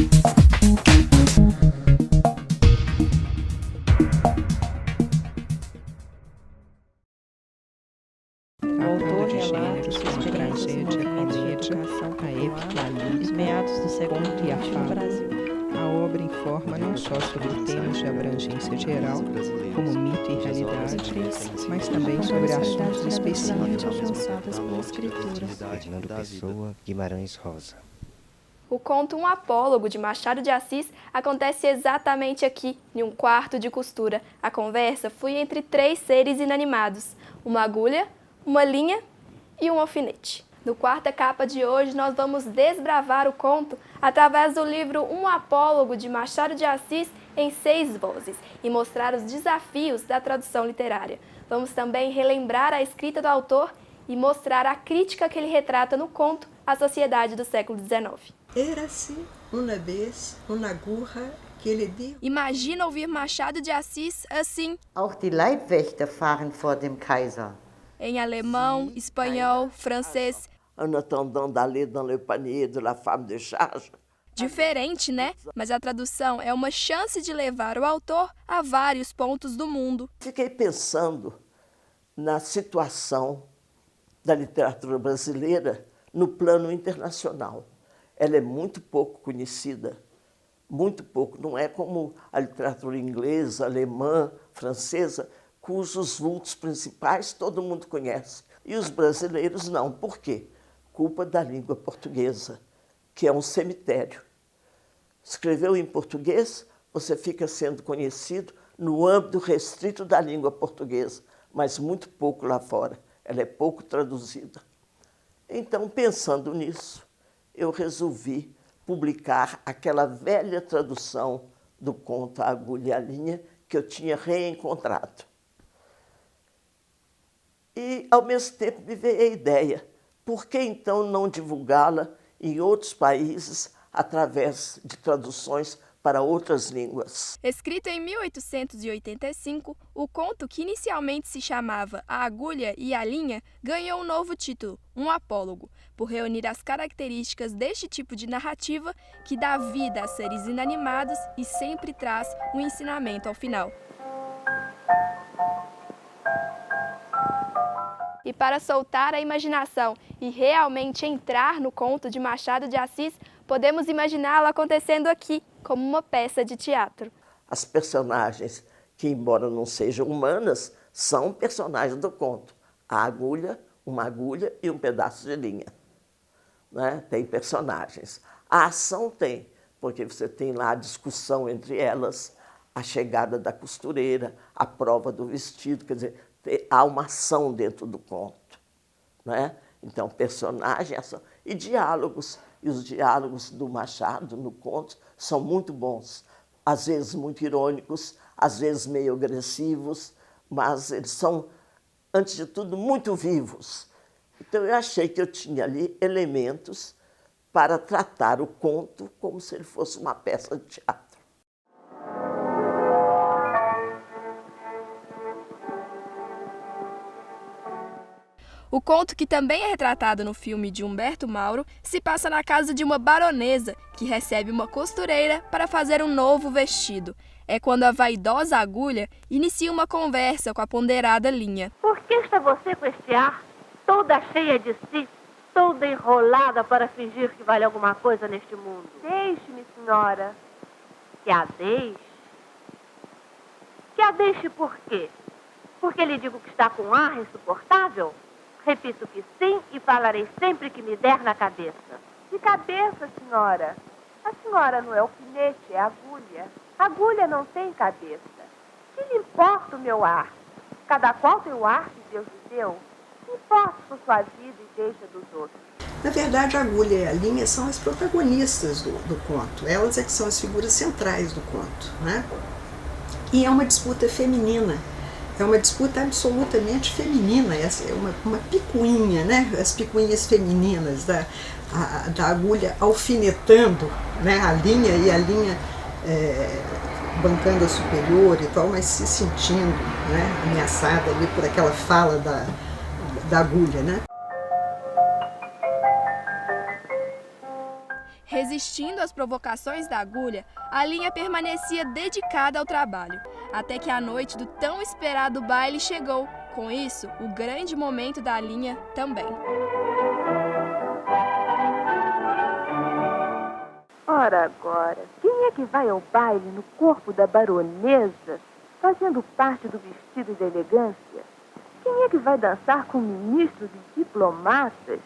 Tratando de gêneros como a tragédia, a comédia, a épica, a lírica, o conto e a fábula, a obra informa não só sobre temas de abrangência geral, como mito e realidade, mas também sobre assuntos específicos. Fernando Pessoa, Guimarães Rosa. O conto Um Apólogo, de Machado de Assis, acontece exatamente aqui, em um quarto de costura. A conversa foi entre 3 seres inanimados, uma agulha, uma linha e um alfinete. No Quarta Capa de hoje, nós vamos desbravar o conto através do livro Um Apólogo, de Machado de Assis, em 6 vozes, e mostrar os desafios da tradução literária. Vamos também relembrar a escrita do autor e mostrar a crítica que ele retrata no conto à sociedade do século XIX. Era-se uma vez uma gurra que lhe dijo... Imagina ouvir Machado de Assis assim, Auch die Leibwächter fahren vor dem Kaiser. em alemão, espanhol, francês. En attendant d'aller dans le panier de la femme de charge. Diferente, né? Mas a tradução é uma chance de levar o autor a vários pontos do mundo. Fiquei pensando na situação da literatura brasileira no plano internacional. Ela é muito pouco conhecida, muito pouco. Não é como a literatura inglesa, alemã, francesa, cujos vultos principais todo mundo conhece. E os brasileiros não. Por quê? Culpa da língua portuguesa, que é um cemitério. Escreveu em português, você fica sendo conhecido no âmbito restrito da língua portuguesa, mas muito pouco lá fora. Ela é pouco traduzida. Então, pensando nisso, eu resolvi publicar aquela velha tradução do conto A Agulha e a Linha que eu tinha reencontrado. E, ao mesmo tempo, me veio a ideia, por que então não divulgá-la em outros países através de traduções para outras línguas? Escrito em 1885, o conto, que inicialmente se chamava A Agulha e a Linha, ganhou um novo título, Um Apólogo, por reunir as características deste tipo de narrativa que dá vida a seres inanimados e sempre traz um ensinamento ao final. E para soltar a imaginação e realmente entrar no conto de Machado de Assis, podemos imaginá-lo acontecendo aqui, como uma peça de teatro. As personagens, que embora não sejam humanas, são personagens do conto. A agulha, uma agulha e um pedaço de linha. Né? Tem personagens. A ação tem, porque você tem lá a discussão entre elas, a chegada da costureira, a prova do vestido, quer dizer, há uma ação dentro do conto. Né? Então, personagem, ação e diálogos. E os diálogos do Machado no conto são muito bons. Às vezes muito irônicos, às vezes meio agressivos, mas eles são, antes de tudo, muito vivos. Então, eu achei que eu tinha ali elementos para tratar o conto como se ele fosse uma peça de teatro. O conto, que também é retratado no filme de Humberto Mauro, se passa na casa de uma baronesa que recebe uma costureira para fazer um novo vestido. É quando a vaidosa agulha inicia uma conversa com a ponderada linha. Por que está você com este ar, toda cheia de si, toda enrolada para fingir que vale alguma coisa neste mundo? Deixe-me, senhora. Que a deixe? Que a deixe por quê? Porque lhe digo que está com um ar insuportável? Repito que sim e falarei sempre que me der na cabeça. Que cabeça, senhora? A senhora não é alfinete, é agulha. Agulha não tem cabeça. Que lhe importa o meu ar? Cada qual tem o ar que Deus lhe deu. Que importa por sua vida e deixa dos outros? Na verdade, a agulha e a linha são as protagonistas do conto. Elas é que são as figuras centrais do conto. Né? E é uma disputa feminina. É uma disputa absolutamente feminina, é uma picuinha, né? As picuinhas femininas da agulha alfinetando, né? A linha e a linha bancando a superior e tal, mas se sentindo, né? Ameaçada ali por aquela fala da agulha, né? Resistindo às provocações da agulha, a linha permanecia dedicada ao trabalho, até que a noite do tão esperado baile chegou. Com isso, o grande momento da linha também. Ora agora, quem é que vai ao baile no corpo da baronesa, fazendo parte do vestido e da elegância? Quem é que vai dançar com ministros e diplomatas,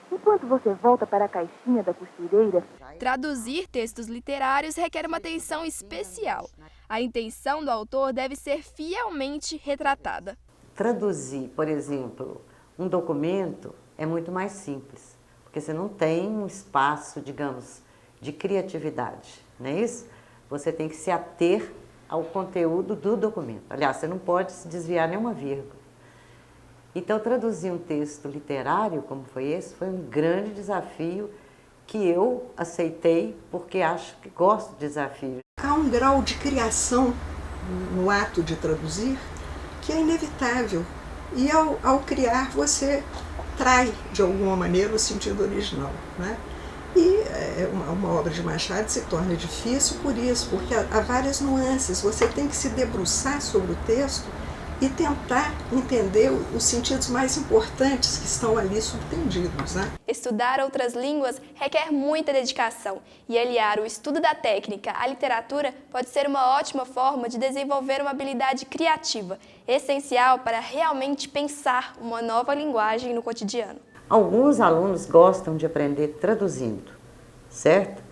enquanto você volta para a caixinha da costureira? Traduzir textos literários requer uma atenção especial. A intenção do autor deve ser fielmente retratada. Traduzir, por exemplo, um documento é muito mais simples, porque você não tem um espaço, digamos, de criatividade, não é isso? Você tem que se ater ao conteúdo do documento. Aliás, você não pode se desviar nenhuma vírgula. Então, traduzir um texto literário como foi esse foi um grande desafio que eu aceitei porque acho que gosto de desafios. Há um grau de criação no ato de traduzir que é inevitável. E ao criar, você trai, de alguma maneira, o sentido original, né? E uma obra de Machado se torna difícil por isso, porque há várias nuances. Você tem que se debruçar sobre o texto e tentar entender os sentidos mais importantes que estão ali subtendidos, né? Estudar outras línguas requer muita dedicação e aliar o estudo da técnica à literatura pode ser uma ótima forma de desenvolver uma habilidade criativa, essencial para realmente pensar uma nova linguagem no cotidiano. Alguns alunos gostam de aprender traduzindo, certo?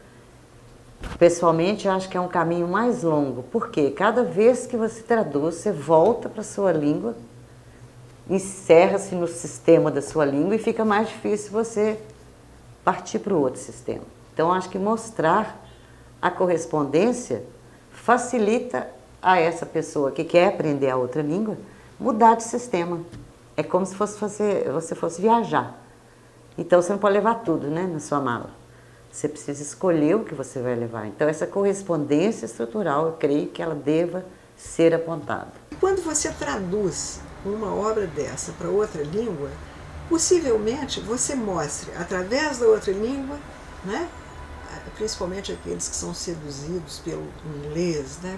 Pessoalmente, eu acho que é um caminho mais longo, porque cada vez que você traduz, você volta para a sua língua, encerra-se no sistema da sua língua e fica mais difícil você partir para o outro sistema. Então, acho que mostrar a correspondência facilita a essa pessoa que quer aprender a outra língua mudar de sistema. É como se você fosse viajar. Então, você não pode levar tudo, né, na sua mala. Você precisa escolher o que você vai levar. Então, essa correspondência estrutural, eu creio que ela deva ser apontada. Quando você traduz uma obra dessa para outra língua, possivelmente você mostre, através da outra língua, né, principalmente aqueles que são seduzidos pelo inglês, né,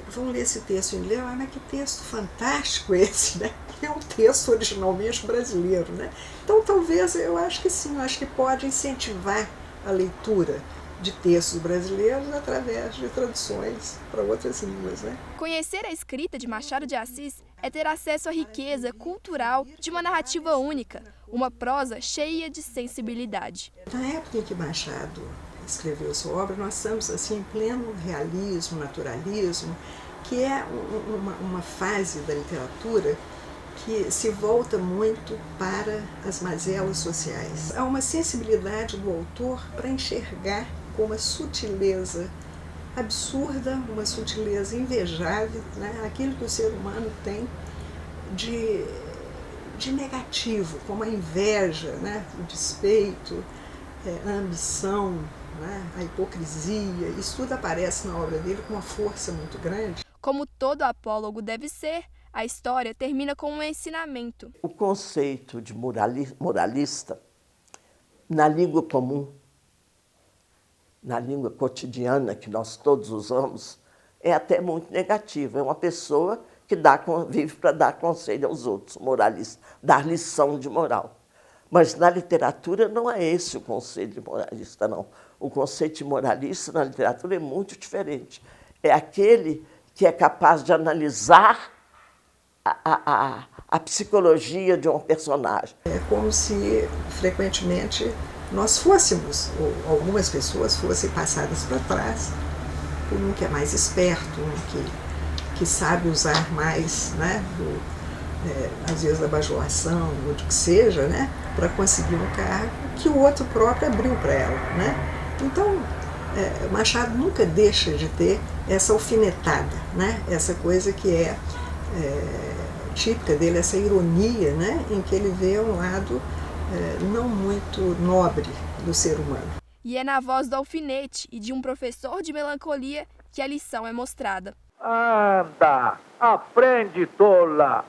vão ler esse texto em inglês, mas que texto fantástico esse, né? É um texto originalmente brasileiro, né? Então, talvez, eu acho que sim, eu acho que pode incentivar a leitura de textos brasileiros através de traduções para outras línguas, né? Conhecer a escrita de Machado de Assis é ter acesso à riqueza cultural de uma narrativa única, uma prosa cheia de sensibilidade. Na época em que Machado escreveu sua obra, nós estamos assim, em pleno realismo, naturalismo, que é uma fase da literatura que se volta muito para as mazelas sociais. Há uma sensibilidade do autor para enxergar com uma sutileza absurda, uma sutileza invejável, né, aquilo que o ser humano tem de negativo, como a inveja, né, o despeito, a ambição, né, a hipocrisia. Isso tudo aparece na obra dele com uma força muito grande. Como todo apólogo deve ser, a história termina com um ensinamento. O conceito de moralista, na língua comum, na língua cotidiana que nós todos usamos, é até muito negativo. É uma pessoa que vive para dar conselho aos outros, moralista, dar lição de moral. Mas na literatura não é esse o conceito de moralista, não. O conceito de moralista na literatura é muito diferente. É aquele que é capaz de analisar a psicologia de um personagem. É como se, frequentemente, nós fôssemos, ou algumas pessoas fossem passadas para trás por um que é mais esperto, um que sabe usar mais, né, às vezes da bajulação, ou do que seja, né, para conseguir um cargo que o outro próprio abriu para ela, né? Então, Machado nunca deixa de ter essa alfinetada, né? Essa coisa que é típica dele, essa ironia, né? Em que ele vê um lado não muito nobre do ser humano. E é na voz do alfinete e de um professor de melancolia que a lição é mostrada. Anda, aprende, tola!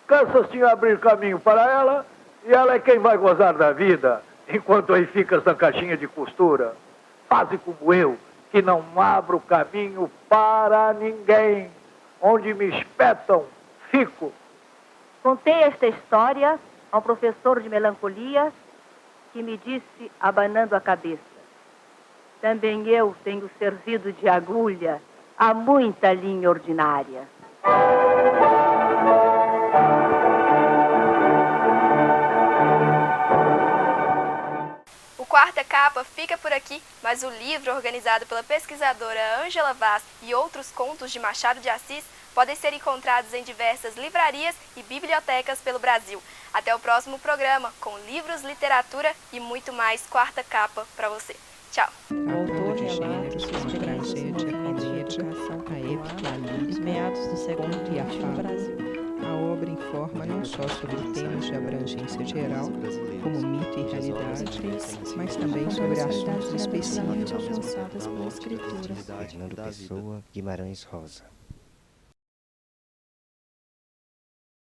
Cansa-se em abrir caminho para ela, e ela é quem vai gozar da vida. enquanto aí ficas na caixinha de costura. Faze como eu, que não abro caminho para ninguém. Onde me espetam, fico. Contei esta história a um professor de melancolia que me disse, abanando a cabeça: também eu tenho servido de agulha a muita linha ordinária. O Quarta Capa fica por aqui, mas o livro organizado pela pesquisadora Ângela Vaz e outros contos de Machado de Assis podem ser encontrados em diversas livrarias e bibliotecas pelo Brasil. Até o próximo programa, com livros, literatura e muito mais Quarta Capa para você. Tchau! O autor de gêneros como tragédia, comédia, a épica, a lírica, meados do século e a fábula. A obra informa não só sobre temas de abrangência geral, como mito e realidade, mas também sobre assuntos específicos. Fernando Pessoa, Guimarães Rosa.